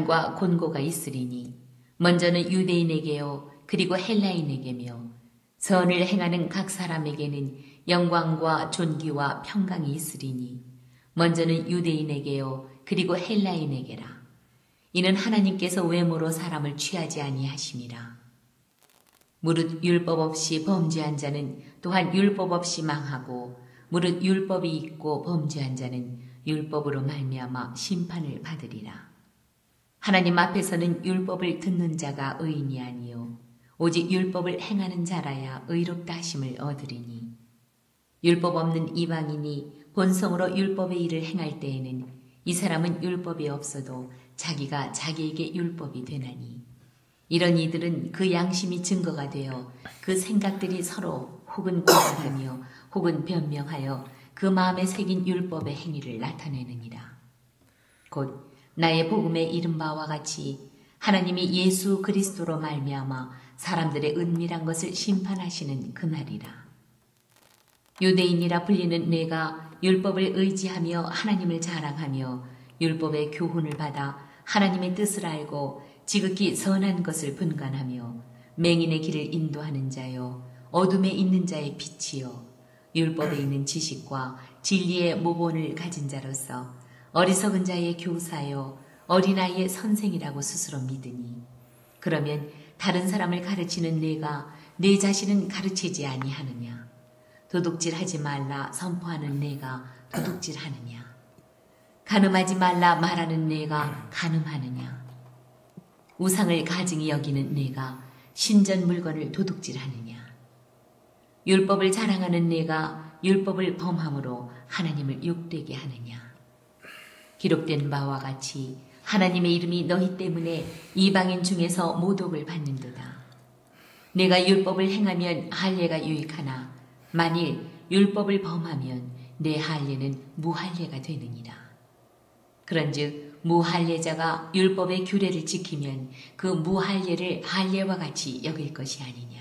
심판과 곤고가 있으리니 먼저는 유대인에게요 그리고 헬라인에게며 선을 행하는 각 사람에게는 영광과 존귀와 평강이 있으리니 먼저는 유대인에게요 그리고 헬라인에게라. 이는 하나님께서 외모로 사람을 취하지 아니하심이라. 무릇 율법 없이 범죄한 자는 또한 율법 없이 망하고 무릇 율법이 있고 범죄한 자는 율법으로 말미암아 심판을 받으리라. 하나님 앞에서는 율법을 듣는 자가 의인이 아니요 오직 율법을 행하는 자라야 의롭다 하심을 얻으리니 율법 없는 이방인이 본성으로 율법의 일을 행할 때에는 이 사람은 율법이 없어도 자기가 자기에게 율법이 되나니 이런 이들은 그 양심이 증거가 되어 그 생각들이 서로 혹은 공감하며 혹은 변명하여 그 마음에 새긴 율법의 행위를 나타내느니라. 곧 나의 복음에 이른 바와 같이 하나님이 예수 그리스도로 말미암아 사람들의 은밀한 것을 심판하시는 그날이라. 유대인이라 불리는 내가 율법을 의지하며 하나님을 자랑하며 율법의 교훈을 받아 하나님의 뜻을 알고 지극히 선한 것을 분간하며 맹인의 길을 인도하는 자요 어둠에 있는 자의 빛이요 율법에 있는 지식과 진리의 모본을 가진 자로서 어리석은 자의 교사요 어린아이의 선생이라고 스스로 믿으니 그러면 다른 사람을 가르치는 내가 내 자신은 가르치지 아니하느냐? 도둑질하지 말라 선포하는 내가 도둑질하느냐? 간음하지 말라 말하는 내가 간음하느냐? 우상을 가증히 여기는 내가 신전 물건을 도둑질하느냐? 율법을 자랑하는 내가 율법을 범함으로 하나님을 욕되게 하느냐? 기록된 바와 같이 하나님의 이름이 너희 때문에 이방인 중에서 모독을 받는도다. 내가 율법을 행하면 할례가 유익하나 만일 율법을 범하면 내 할례는 무할례가 되느니라. 그런즉 무할례자가 율법의 규례를 지키면 그 무할례를 할례와 같이 여길 것이 아니냐.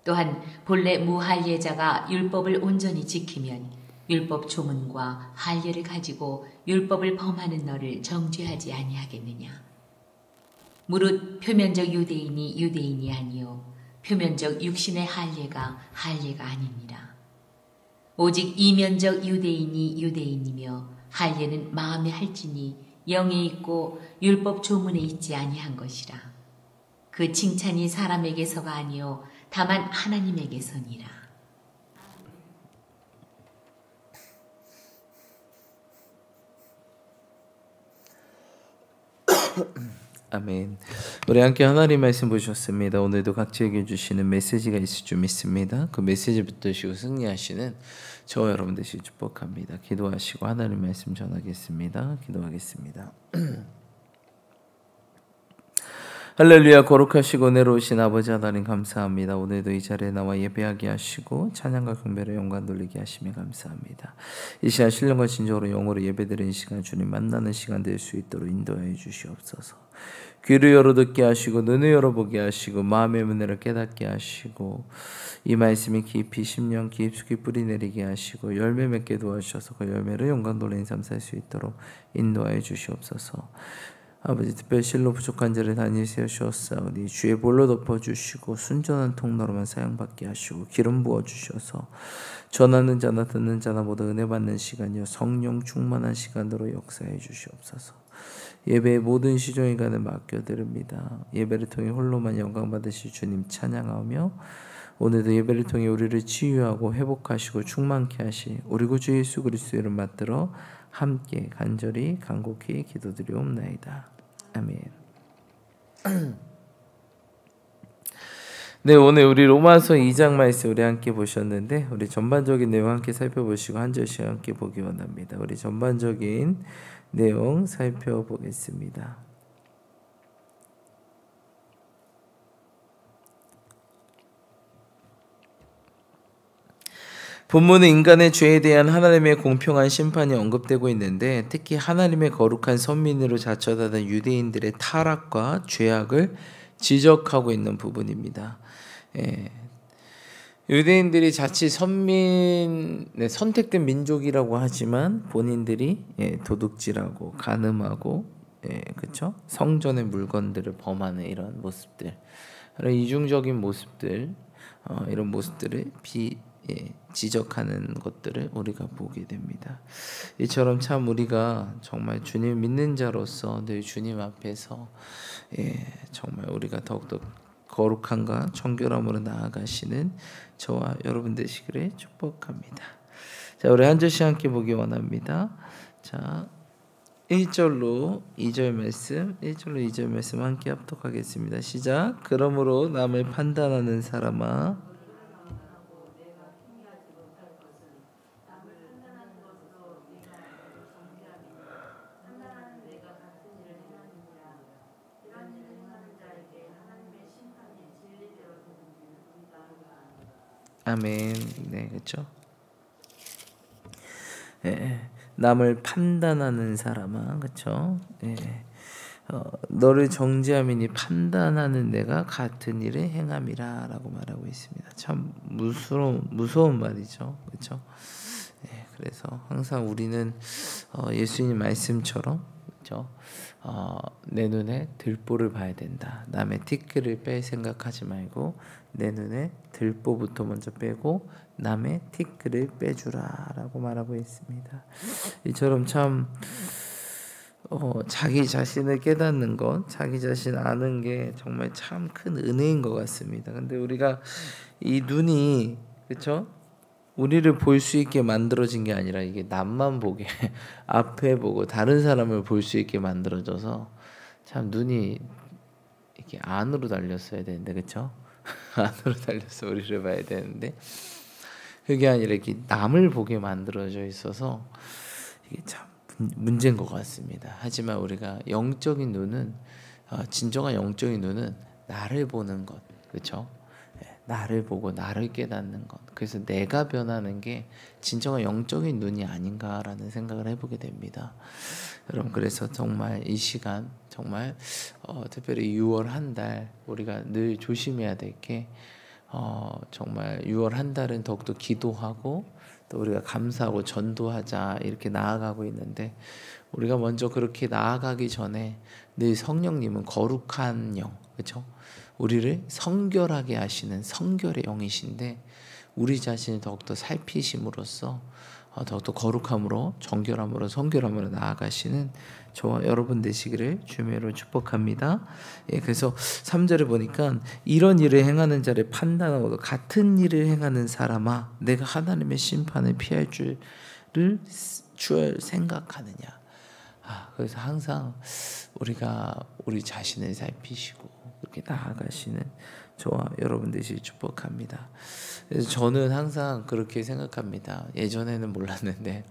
또한 본래 무할례자가 율법을 온전히 지키면 율법 조문과 할례를 가지고 율법을 범하는 너를 정죄하지 아니하겠느냐. 무릇 표면적 유대인이 유대인이 아니요 표면적 육신의 할례가 할례가 아닙니다. 오직 이면적 유대인이 유대인이며 할례는 마음에 할지니 영에 있고 율법 조문에 있지 아니한 것이라. 그 칭찬이 사람에게서가 아니요 다만 하나님에게서니라. 아멘. 우리 함께 하나님 말씀 보셨습니다. 오늘도 각자에게 주시는 메시지가 있을 줄 믿습니다. 그 메시지 붙드시고 승리하시는 저와 여러분 되시길 축복합니다. 기도하시고 하나님 말씀 전하겠습니다. 기도하겠습니다. 할렐루야. 거룩하시고 은혜로우신 아버지 하나님 감사합니다. 오늘도 이 자리에 나와 예배하게 하시고 찬양과 경배로 영광 돌리게 하시며 감사합니다. 이 시간 신령과 진정으로 영으로 예배드리는 시간 주님 만나는 시간 될 수 있도록 인도하여 주시옵소서. 귀를 열어 듣게 하시고 눈을 열어 보게 하시고 마음의 문을 깨닫게 하시고 이 말씀이 깊이 심령 깊숙이 뿌리 내리게 하시고 열매 맺게 도와주셔서 그 열매로 영광 돌리는 삶 살 수 있도록 인도하여 주시옵소서. 아버지 특별 실로 부족한 자를 다니세요 주옵사오니 주의 볼로 덮어주시고 순전한 통로로만 사용받게 하시고 기름 부어주셔서 전하는 자나 듣는 자나 모두 은혜 받는 시간이요 성령 충만한 시간으로 역사해 주시옵소서. 예배의 모든 시종의 간을 맡겨드립니다. 예배를 통해 홀로만 영광 받으실 주님 찬양하며 오늘도 예배를 통해 우리를 치유하고 회복하시고 충만케 하시 우리 구주 예수 그리스도의 이름 받들어 함께 간절히 간곡히 기도드리옵나이다. 아멘. 네, 오늘 우리 로마서 2장 말씀 우리 함께 보셨는데 우리 전반적인 내용 함께 살펴보시고 한 절씩 함께 보기 원합니다. 우리 전반적인 내용 살펴보겠습니다. 본문은 인간의 죄에 대한 하나님의 공평한 심판이 언급되고 있는데 특히 하나님의 거룩한 선민으로 자처하던 유대인들의 타락과 죄악을 지적하고 있는 부분입니다. 유대인들이 자칫 선택된 민족이라고 하지만 본인들이 도둑질하고 간음하고 그렇죠? 성전의 물건들을 범하는 이런 모습들, 이런 이중적인 모습들, 이런 모습들을 지적하는 것들을 우리가 보게 됩니다. 이처럼 참 우리가 정말 주님 믿는 자로서 늘 주님 앞에서 정말 우리가 더욱더 거룩함과 정결함으로 나아가시는 저와 여러분 되시기를 축복합니다. 자, 우리 한 절씩 함께 보기 원합니다. 자, 1절로 2절 말씀, 1절로 2절 말씀 함께 합독하겠습니다. 시작. 그러므로 남을 판단하는 사람아, 아멘. 네, 그렇죠. 남을 판단하는 사람아, 그렇죠. 너를 정죄함이니 판단하는 내가 같은 일을 행함이라라고 말하고 있습니다. 참 무서운 말이죠, 그렇죠. 그래서 항상 우리는 예수님 말씀처럼, 그렇죠. 내 눈에 들보를 봐야 된다. 남의 티끌을 뺄 생각하지 말고 내 눈에 들보부터 먼저 빼고 남의 티끌을 빼주라라고 말하고 있습니다. 이처럼 참 자기 자신을 깨닫는 것, 자기 자신 아는 게 정말 참 큰 은혜인 것 같습니다. 근데 우리가 이 눈이, 그렇죠? 우리를 볼 수 있게 만들어진 게 아니라 이게 남만 보게 앞에 보고 다른 사람을 볼 수 있게 만들어져서 참 눈이 이렇게 안으로 달렸어야 되는데, 그렇죠? 안으로 달려서 우리를 봐야 되는데 그게 아니라 이렇게 남을 보게 만들어져 있어서 이게 참 문제인 것 같습니다. 하지만 우리가 영적인 눈은 진정한 영적인 눈은 나를 보는 것, 그렇죠? 나를 보고 나를 깨닫는 것. 그래서 내가 변하는 게 진정한 영적인 눈이 아닌가라는 생각을 해보게 됩니다. 여러분, 그래서 정말 이 시간 정말 특별히 6월 한 달 우리가 늘 조심해야 될 게 정말 6월 한 달은 더욱더 기도하고 또 우리가 감사하고 전도하자 이렇게 나아가고 있는데, 우리가 먼저 그렇게 나아가기 전에 늘 성령님은 거룩한 영, 그렇죠? 우리를 성결하게 하시는 성결의 영이신데 우리 자신을 더욱더 살피심으로써 더욱더 거룩함으로 정결함으로 성결함으로 나아가시는 저와 여러분 되시기를 주님으로 축복합니다. 그래서 3절에 보니까 이런 일을 행하는 자를 판단하고 같은 일을 행하는 사람아, 내가 하나님의 심판을 피할 줄을 생각하느냐. 그래서 항상 우리가 우리 자신을 살피시고 그렇게 나아가시는 저와 여러분 되시길 축복합니다. 그래서 저는 항상 그렇게 생각합니다. 예전에는 몰랐는데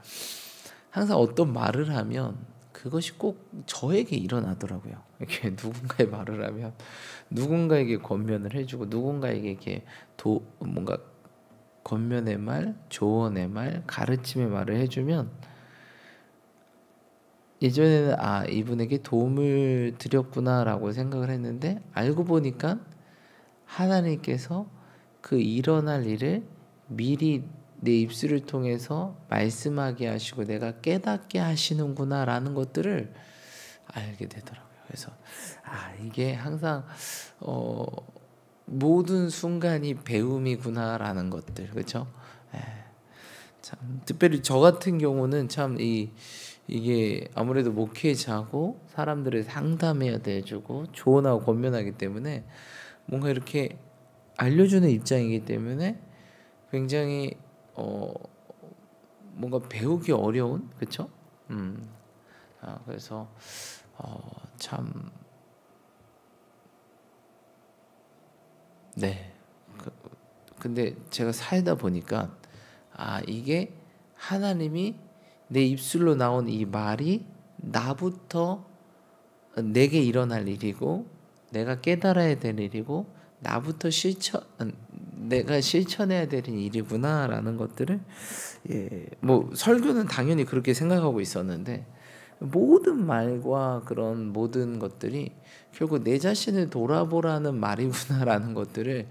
항상 어떤 말을 하면 그것이 꼭 저에게 일어나더라고요. 이렇게 누군가의 말을 하면 누군가에게 권면을 해주고 누군가에게 이렇게 뭔가 권면의 말, 조언의 말, 가르침의 말을 해주면 예전에는 이분에게 도움을 드렸구나라고 생각을 했는데 알고 보니까 하나님께서 그 일어날 일을 미리 내 입술을 통해서 말씀하게 하시고 내가 깨닫게 하시는구나라는 것들을 알게 되더라고요. 그래서 이게 항상 모든 순간이 배움이구나라는 것들, 그렇죠? 참 특별히 저 같은 경우는 참 이게 아무래도 목회자고 사람들을 상담해야 돼주고 조언하고 권면하기 때문에 뭔가 이렇게 알려주는 입장이기 때문에 굉장히 뭔가 배우기 어려운, 그렇죠? 그래서 참 네. 근데 제가 살다 보니까 이게 하나님이 내 입술로 나온 이 말이 나부터 내게 일어날 일이고 내가 깨달아야 될 일이고 나부터 내가 실천해야 될 일이구나라는 것들을 뭐 설교는 당연히 그렇게 생각하고 있었는데 모든 말과 그런 모든 것들이 결국 내 자신을 돌아보라는 말이구나라는 것들을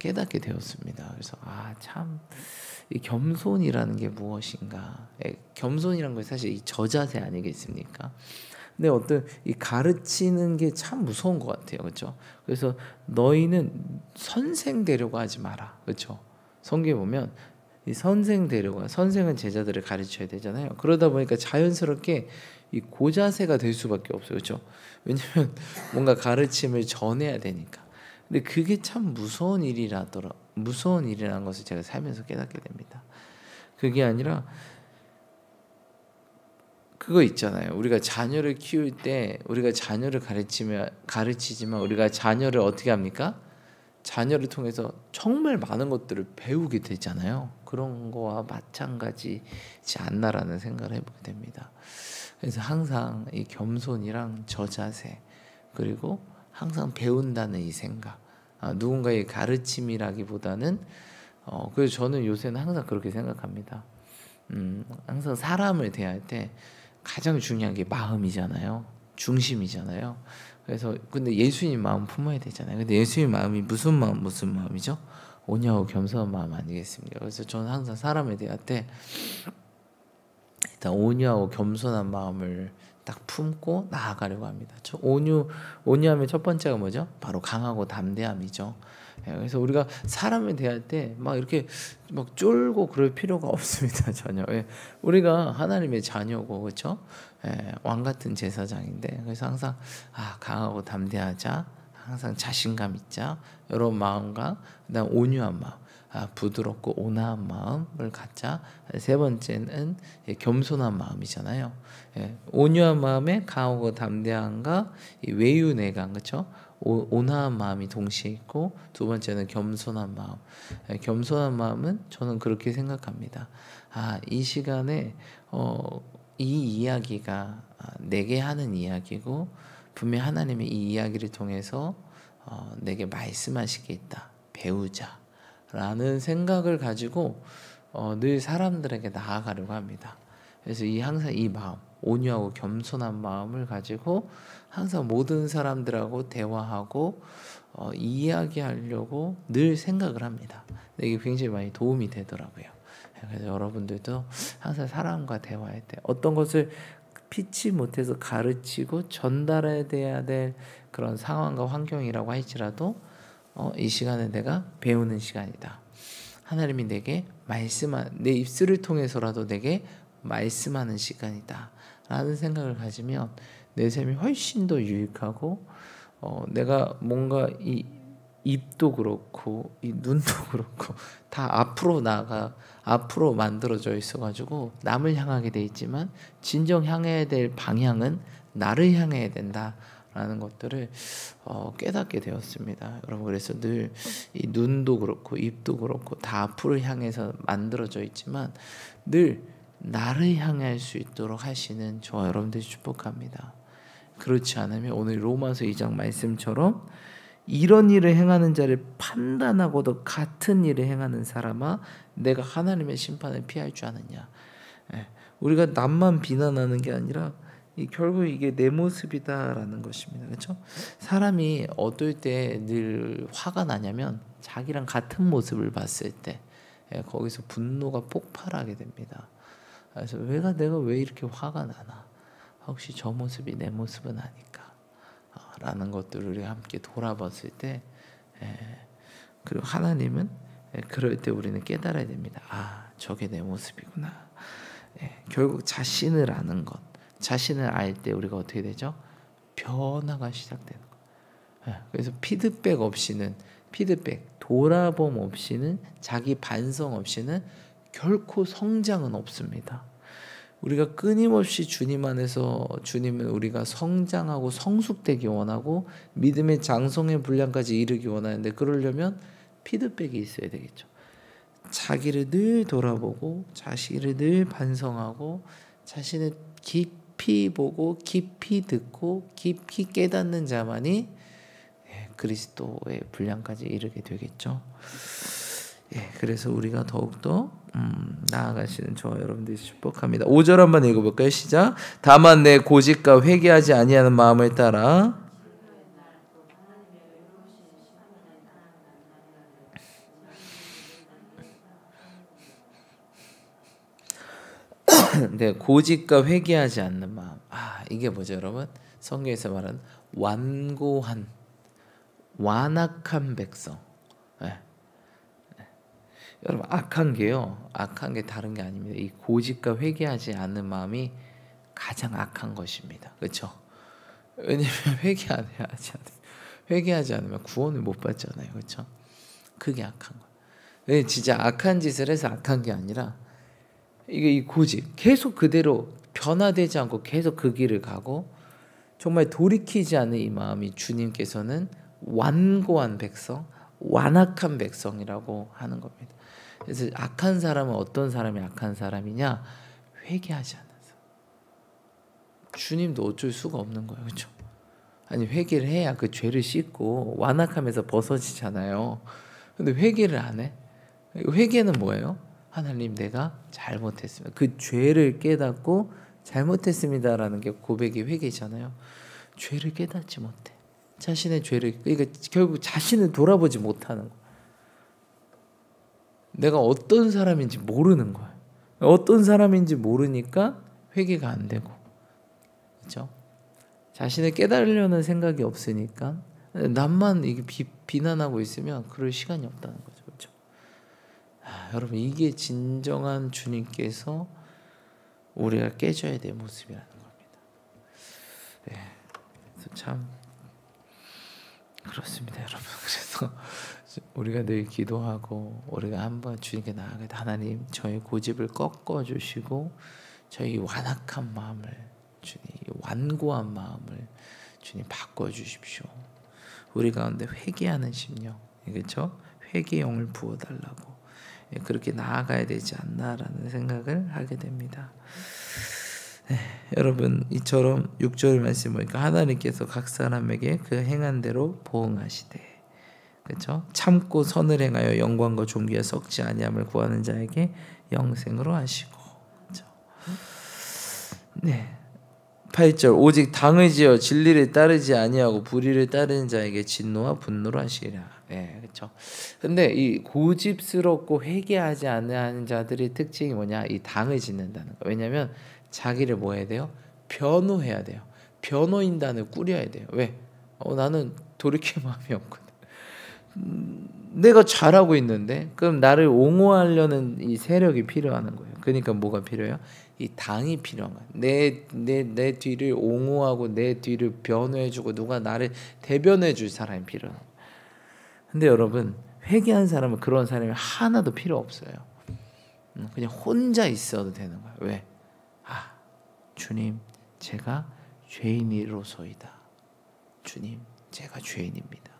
깨닫게 되었습니다. 그래서 참 이 겸손이라는 게 무엇인가? 겸손이라는 건 사실 이 저자세 아니겠습니까? 근데 어떤 이 가르치는 게 참 무서운 것 같아요, 그렇죠? 그래서 너희는 선생 되려고 하지 마라, 그렇죠? 성경에 보면 이 선생 되려고, 선생은 제자들을 가르쳐야 되잖아요. 그러다 보니까 자연스럽게 이 고자세가 될 수밖에 없어요, 그렇죠? 왜냐면 뭔가 가르침을 전해야 되니까. 근데 그게 참 무서운 일이라는 것을 제가 살면서 깨닫게 됩니다. 그게 아니라 그거 있잖아요. 우리가 자녀를 키울 때 우리가 자녀를 가르치지만 우리가 자녀를 어떻게 합니까? 자녀를 통해서 정말 많은 것들을 배우게 되잖아요. 그런 거와 마찬가지지 않나라는 생각을 해보게 됩니다. 그래서 항상 이 겸손이랑 저자세, 그리고 항상 배운다는 이 생각, 누군가의 가르침이라기보다는 그래서 저는 요새는 항상 그렇게 생각합니다. 항상 사람을 대할 때 가장 중요한 게 마음이잖아요. 중심이잖아요. 그래서 근데 예수님 마음 품어야 되잖아요. 근데 예수님 마음이 무슨 마음이죠? 온유하고 겸손한 마음 아니겠습니까? 그래서 저는 항상 사람에 대할 때 일단 온유하고 겸손한 마음을 딱 품고 나아가려고 합니다. 온유함의 첫 번째가 뭐죠? 바로 강하고 담대함이죠. 그래서 우리가 사람을 대할 때 막 이렇게 막 쫄고 그럴 필요가 없습니다. 전혀. 우리가 하나님의 자녀고, 그렇죠? 왕 같은 제사장인데, 그래서 항상 강하고 담대하자, 항상 자신감 있자, 이런 마음과 그다음 온유한 마음, 부드럽고 온화한 마음을 갖자. 세 번째는 겸손한 마음이잖아요. 온유한 마음에 강하고 담대함과 외유내강, 그렇죠? 온화한 마음이 동시에 있고, 두 번째는 겸손한 마음. 겸손한 마음은 저는 그렇게 생각합니다. 이 시간에 이 이야기가 내게 하는 이야기고, 분명 하나님이 이 이야기를 통해서 내게 말씀하시게 있다. 배우자라는 생각을 가지고 늘 사람들에게 나아가려고 합니다. 그래서 항상 이 마음, 온유하고 겸손한 마음을 가지고 항상 모든 사람들하고 대화하고 이야기하려고 늘 생각을 합니다. 이게 굉장히 많이 도움이 되더라고요. 그래서 여러분들도 항상 사람과 대화할 때 어떤 것을 피치 못해서 가르치고 전달해야 될 그런 상황과 환경이라고 할지라도 이 시간은 내가 배우는 시간이다. 하나님이 내게 내 입술을 통해서라도 내게 말씀하는 시간이다 라는 생각을 가지면 내 삶이 훨씬 더 유익하고, 내가 뭔가 이 입도 그렇고 이 눈도 그렇고 다 앞으로 만들어져 있어가지고 남을 향하게 돼 있지만 진정 향해야 될 방향은 나를 향해야 된다라는 것들을 깨닫게 되었습니다. 여러분, 그래서 늘 이 눈도 그렇고 입도 그렇고 다 앞으로 향해서 만들어져 있지만 늘 나를 향할 수 있도록 하시는 저와 여러분들이 축복합니다. 그렇지 않으면 오늘 로마서 2장 말씀처럼 이런 일을 행하는 자를 판단하고도 같은 일을 행하는 사람아, 내가 하나님의 심판을 피할 줄 아느냐. 우리가 남만 비난하는 게 아니라 결국 이게 내 모습이다라는 것입니다. 그렇죠? 사람이 어떨 때 늘 화가 나냐면 자기랑 같은 모습을 봤을 때 거기서 분노가 폭발하게 됩니다. 그래서 내가 왜 이렇게 화가 나나? 혹시 저 모습이 내 모습은 아닐까? 라는 것들을 우리 함께 돌아봤을 때, 그리고 하나님은 그럴 때 우리는 깨달아야 됩니다. 저게 내 모습이구나. 결국 자신을 아는 것, 자신을 알 때 우리가 어떻게 되죠? 변화가 시작되는 것. 그래서 돌아봄 없이는, 자기 반성 없이는 결코 성장은 없습니다. 우리가 끊임없이 주님 안에서, 주님은 우리가 성장하고 성숙되기 원하고 믿음의 장성의 분량까지 이르기 원하는데, 그러려면 피드백이 있어야 되겠죠. 자기를 늘 돌아보고 자신을 늘 반성하고 자신을 깊이 보고 깊이 듣고 깊이 깨닫는 자만이 그리스도의 분량까지 이르게 되겠죠. 그래서 우리가 더욱더 나아가시는 저와 여러분들이 축복합니다. 5절 한번 읽어볼까요? 시작. 다만 내 고집과 회개하지 아니하는 마음을 따라 근데 고집과 회개하지 않는 마음. 이게 뭐죠, 여러분? 성경에서 말하는 완고한, 완악한 백성. 네. 여러분, 악한 게요, 악한 게 다른 게 아닙니다. 이 고집과 회개하지 않는 마음이 가장 악한 것입니다. 그렇죠? 왜냐면 회개하지 않으면 구원을 못 받잖아요. 그렇죠? 그게 악한 거예요. 진짜 악한 짓을 해서 악한 게 아니라 이게 이 고집, 계속 그대로 변화되지 않고 계속 그 길을 가고 정말 돌이키지 않는 이 마음이 주님께서는 완고한 백성, 완악한 백성이라고 하는 겁니다. 그래서 악한 사람은 어떤 사람이 악한 사람이냐? 회개하지 않는 사람. 주님도 어쩔 수가 없는 거예요. 그렇죠? 아니, 회개를 해야 그 죄를 씻고 완악함에서 벗어지잖아요. 근데 회개를 안 해? 회개는 뭐예요? 하나님, 내가 잘못했습니다. 그 죄를 깨닫고 잘못했습니다라는 게 고백이 회개잖아요. 죄를 깨닫지 못해. 자신의 죄를, 그러니까 결국 자신을 돌아보지 못하는 거예요. 내가 어떤 사람인지 모르는 거예요. 어떤 사람인지 모르니까 회개가 안 되고, 그렇죠? 자신을 깨달으려는 생각이 없으니까 남만 이게 비난하고 있으면 그럴 시간이 없다는 거죠, 그렇죠? 여러분, 이게 진정한 주님께서 우리가 깨져야 될 모습이라는 겁니다. 네, 그래서 참 그렇습니다, 여러분. 그래서 우리가 늘 기도하고 우리가 한번 주님께 나아갈 때, 하나님, 저의 고집을 꺾어 주시고 저희 완악한 마음을, 주님, 완고한 마음을 주님 바꿔 주십시오. 우리 가운데 회개하는 심령, 그렇죠? 회개용을 부어 달라고, 그렇게 나아가야 되지 않나라는 생각을 하게 됩니다. 네, 여러분, 이처럼 6절 말씀 보니까 하나님께서 각 사람에게 그 행한 대로 보응하시되, 그렇죠? 참고 선을 행하여 영광과 존귀에 썩지 아니함을 구하는 자에게 영생으로 하시고, 그렇죠? 네. 8절, 오직 당을 지어 진리를 따르지 아니하고 불의를 따르는 자에게 진노와 분노로 하시리라. 그렇죠. 근데 이 고집스럽고 회개하지 않는 자들의 특징이 뭐냐? 이 당을 짓는다는 거. 왜냐하면 자기를 뭐 해야 돼요? 변호해야 돼요. 변호인단을 꾸려야 돼요. 왜? 나는 돌이킬 마음이 없거든. 내가 잘하고 있는데, 그럼 나를 옹호하려는 이 세력이 필요한 거예요. 그러니까 뭐가 필요해요? 이 당이 필요한 거야. 내 뒤를 옹호하고 내 뒤를 변호해주고 누가 나를 대변해줄 사람이 필요한 거야. 근데 여러분, 회개한 사람은 그런 사람이 하나도 필요 없어요. 그냥 혼자 있어도 되는 거야. 왜? 주님, 제가 죄인이로소이다. 주님, 제가 죄인입니다.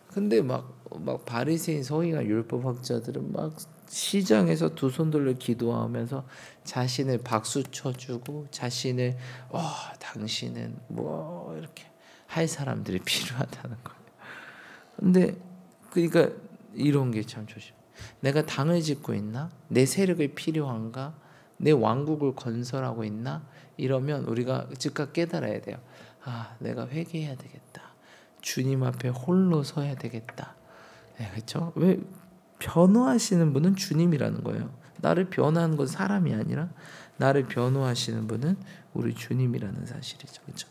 근데 막 바리새인, 서기관, 율법학자들은 막 시장에서 두 손 들려 기도하면서 자신을 박수 쳐주고 자신을 당신은 뭐 이렇게 할 사람들이 필요하다는 거예요. 근데 그러니까 이런 게 참 조심. 내가 당을 짓고 있나? 내 세력이 필요한가? 내 왕국을 건설하고 있나? 이러면 우리가 즉각 깨달아야 돼요. 내가 회개해야 되겠다. 주님 앞에 홀로 서야 되겠다. 그렇죠? 왜? 변호하시는 분은 주님이라는 거예요. 나를 변호하는 건 사람이 아니라 나를 변호하시는 분은 우리 주님이라는 사실이죠. 그렇죠?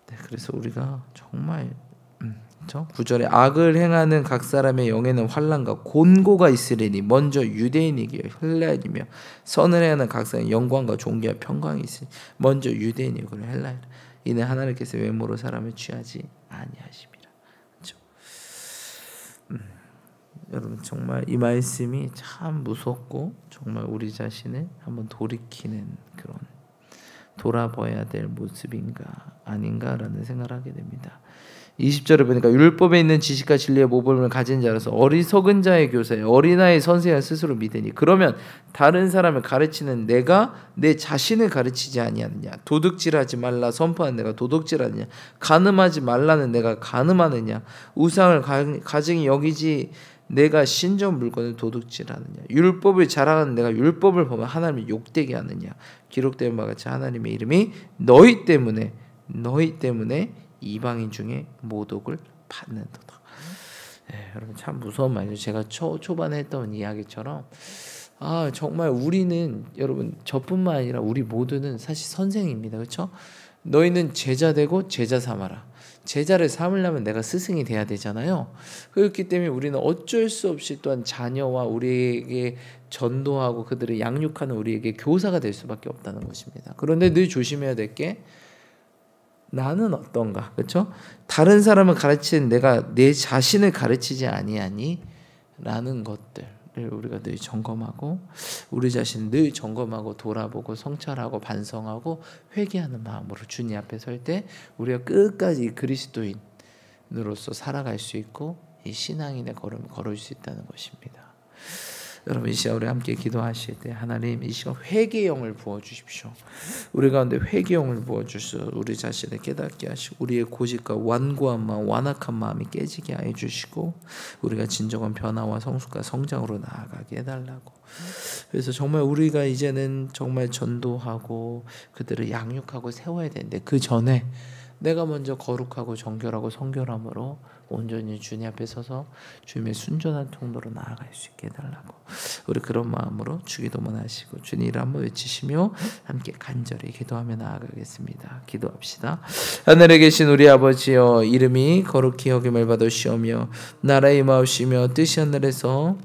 네, 그래서 우리가 정말 9절에 악을 행하는 각 사람의 영에는 환난과 곤고가 있으리니 먼저 유대인이기요 헬라인이며 선을 행하는 각 사람의 영광과 존귀와 평강이 있으니 먼저 유대인이고 헬라인. 이는 하나님께서 외모로 사람을 취하지 아니하심이라. 그렇죠? 여러분, 정말 이 말씀이 참 무섭고 정말 우리 자신을 한번 돌이키는 그런, 돌아봐야 될 모습인가 아닌가라는 생각을 하게 됩니다. 20절에 보니까 율법에 있는 지식과 진리의 모범을 가진 자라서 어리석은 자의 교사에 어린아이의 선생을 스스로 믿으니 그러면 다른 사람을 가르치는 내가 내 자신을 가르치지 아니하느냐? 도둑질하지 말라 선포하는 내가 도둑질하느냐? 간음하지 말라는 내가 간음하느냐? 우상을 가증히 여기지 내가 신전 물건을 도둑질하느냐? 율법을 자랑하는 내가 율법을 보면 하나님을 욕되게 하느냐? 기록된 바와 같이 하나님의 이름이 너희 때문에 이방인 중에 모독을 받는도다. 여러분, 참 무서운 말이죠. 제가 초반에 했던 이야기처럼 정말 우리는 여러분 저뿐만 아니라 우리 모두는 사실 선생입니다. 그렇죠? 너희는 제자 되고 제자 삼아라. 제자를 삼으려면 내가 스승이 돼야 되잖아요. 그렇기 때문에 우리는 어쩔 수 없이 또한 자녀와 우리에게 전도하고 그들을 양육하는 우리에게 교사가 될 수밖에 없다는 것입니다. 그런데 늘 조심해야 될 게 나는 어떤가, 그렇죠? 다른 사람을 가르치는 내가 내 자신을 가르치지 아니하니 라는 것들을 우리가 늘 점검하고 우리 자신을 늘 점검하고 돌아보고 성찰하고 반성하고 회개하는 마음으로 주님 앞에 설 때 우리가 끝까지 그리스도인으로서 살아갈 수 있고 이 신앙인의 걸음을 걸을 수 있다는 것입니다. 여러분 이 시간 우리 함께 기도하실 때 하나님 이 시간 회개의 영을 부어주십시오. 우리 가운데 회개의 영을 부어주셔서 우리 자신을 깨닫게 하시고 우리의 고집과 완고한 마음 완악한 마음이 깨지게 해주시고 우리가 진정한 변화와 성숙과 성장으로 나아가게 해달라고. 그래서 정말 우리가 이제는 정말 전도하고 그들을 양육하고 세워야 되는데 그 전에 내가 먼저 거룩하고 정결하고 성결함으로 온전히 주님 앞에 서서 주님의 순전한 통로로 나아갈 수 있게 해달라고. 우리 그런 마음으로 주기도만 하시고 주님 이름 한번 외치시며 함께 간절히 기도하며 나아가겠습니다. 기도합시다. 하늘에 계신 우리 아버지여 이름이 거룩히 여김을 받으시오며 나라의 임하옵시며 뜻이 하늘에서